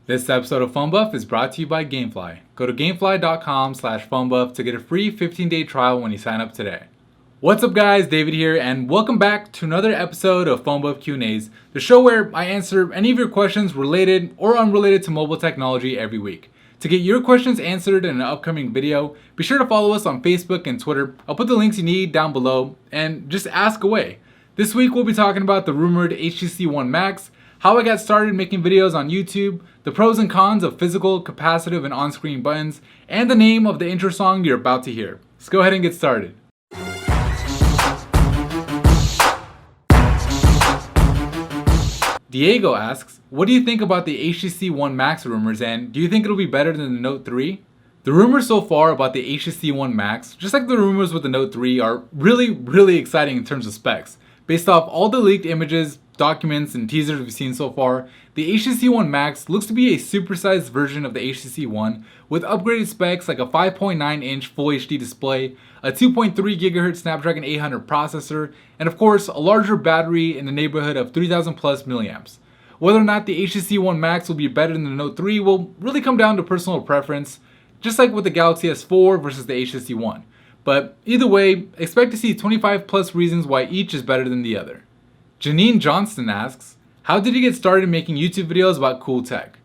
This episode of PhoneBuff is brought to you by Gamefly. Go to gamefly.com/PhoneBuff to get a free 15-day trial when you sign up today. What's up guys, David here, and welcome back to another episode of PhoneBuff Q&As, the show where I answer any of your questions related or unrelated to mobile technology every week. To get your questions answered in an upcoming video, be sure to follow us on Facebook and Twitter. I'll put the links you need down below, and just ask away. This week we'll be talking about the rumored HTC One Max, how I got started making videos on YouTube, the pros and cons of physical, capacitive, and on-screen buttons, and the name of the intro song you're about to hear. Let's go ahead and get started. Diego asks, what do you think about the HTC One Max rumors, and do you think it'll be better than the Note 3? The rumors so far about the HTC One Max, just like the rumors with the Note 3, are really exciting in terms of specs. Based off all the leaked images, documents, and teasers we've seen so far, the HTC One Max looks to be a supersized version of the HTC One with upgraded specs like a 5.9-inch Full HD display, a 2.3 GHz Snapdragon 800 processor, and of course a larger battery in the neighborhood of 3000 plus milliamps. Whether or not the HTC One Max will be better than the Note 3 will really come down to personal preference, just like with the Galaxy S4 versus the HTC One. But either way, expect to see 25 plus reasons why each is better than the other. Janine Johnston asks, how did you get started making YouTube videos about cool tech?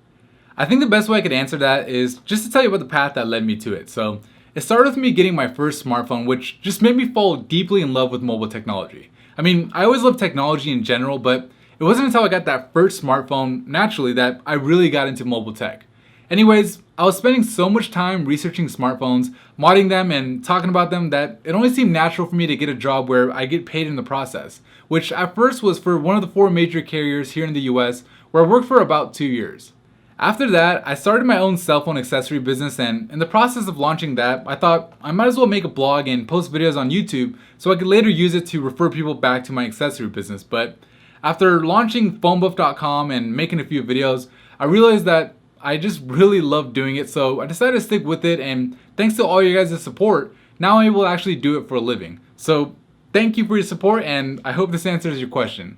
I think the best way I could answer that is just to tell you about the path that led me to it. So it started with me getting my first smartphone, which just made me fall deeply in love with mobile technology. I mean, I always loved technology in general, but it wasn't until I got that first smartphone, naturally, that I really got into mobile tech. Anyways, I was spending so much time researching smartphones, modding them, and talking about them that it only seemed natural for me to get a job where I get paid in the process, which at first was for one of the 4 major carriers here in the US, where I worked for about 2 years. After that, I started my own cell phone accessory business, and in the process of launching that, I thought I might as well make a blog and post videos on YouTube so I could later use it to refer people back to my accessory business. But after launching phonebuff.com and making a few videos, I realized that I just really loved doing it, so I decided to stick with it, and thanks to all you guys' support, now I'm able to actually do it for a living. So thank you for your support, and I hope this answers your question.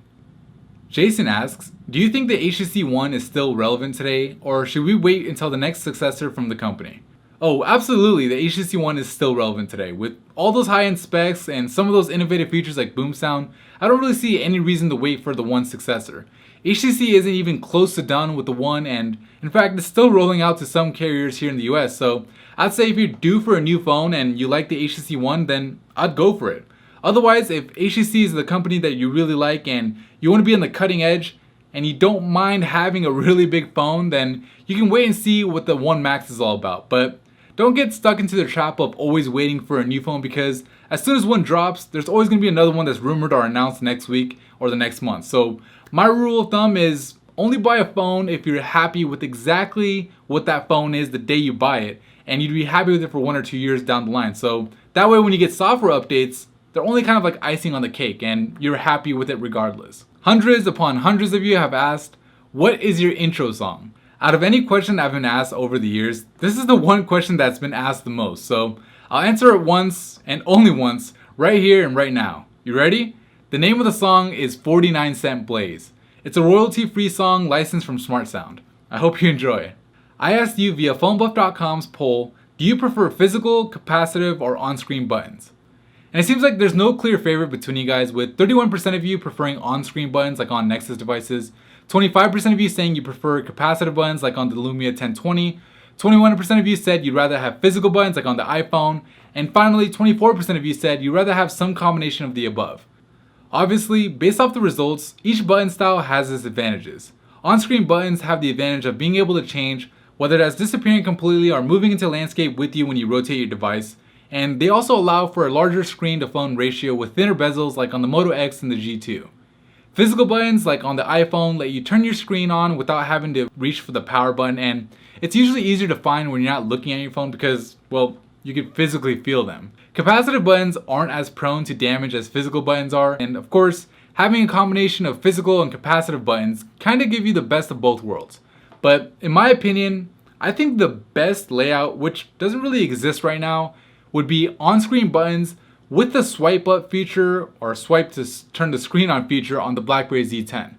Jason asks, do you think the HTC One is still relevant today, or should we wait until the next successor from the company? Oh, absolutely, the HTC One is still relevant today. With all those high-end specs and some of those innovative features like boom sound, I don't really see any reason to wait for the One's successor. HTC isn't even close to done with the One, and in fact it's still rolling out to some carriers here in the US, so I'd say if you're due for a new phone and you like the HTC One, then I'd go for it. Otherwise, if HTC is the company that you really like and you want to be on the cutting edge and you don't mind having a really big phone, then you can wait and see what the One Max is all about. But don't get stuck into the trap of always waiting for a new phone, because as soon as one drops, there's always going to be another one that's rumored or announced next week or the next month. So my rule of thumb is only buy a phone if you're happy with exactly what that phone is the day you buy it, and you'd be happy with it for 1 or 2 years down the line. So that way when you get software updates, they're only kind of like icing on the cake and you're happy with it regardless. Hundreds upon hundreds of you have asked, what is your intro song? Out of any question I've been asked over the years, this is the one question that's been asked the most. So I'll answer it once and only once, right here and right now. You ready? The name of the song is 49 Cent Blaze. It's a royalty-free song licensed from Smart Sound. I hope you enjoy. I asked you via phonebuff.com's poll, do you prefer physical, capacitive, or on-screen buttons? And it seems like there's no clear favorite between you guys, with 31% of you preferring on-screen buttons like on Nexus devices, 25% of you saying you prefer capacitive buttons like on the Lumia 1020, 21% of you said you'd rather have physical buttons like on the iPhone, and finally 24% of you said you'd rather have some combination of the above. Obviously, based off the results, each button style has its advantages. On-screen buttons have the advantage of being able to change, whether that's disappearing completely or moving into landscape with you when you rotate your device, and they also allow for a larger screen to phone ratio with thinner bezels like on the Moto X and the G2. Physical buttons like on the iPhone let you turn your screen on without having to reach for the power button, and it's usually easier to find when you're not looking at your phone because, well, you can physically feel them. Capacitive buttons aren't as prone to damage as physical buttons are, and of course, having a combination of physical and capacitive buttons kind of give you the best of both worlds. But in my opinion, I think the best layout, which doesn't really exist right now, would be on-screen buttons with the swipe up feature or swipe to turn the screen on feature on the BlackBerry Z10.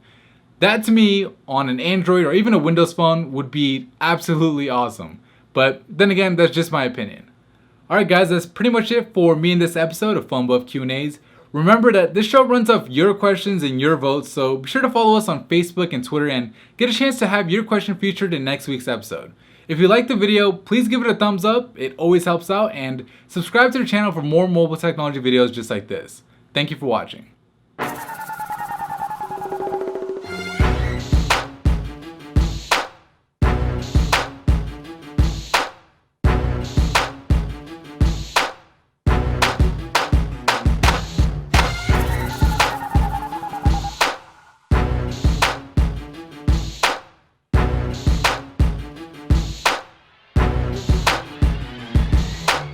That to me, on an Android or even a Windows phone, would be absolutely awesome. But then again, that's just my opinion. Alright guys, that's pretty much it for me in this episode of PhoneBuff Q&As. Remember that this show runs off your questions and your votes, so be sure to follow us on Facebook and Twitter and get a chance to have your question featured in next week's episode. If you liked the video, please give it a thumbs up, it always helps out, and subscribe to the channel for more mobile technology videos just like this. Thank you for watching.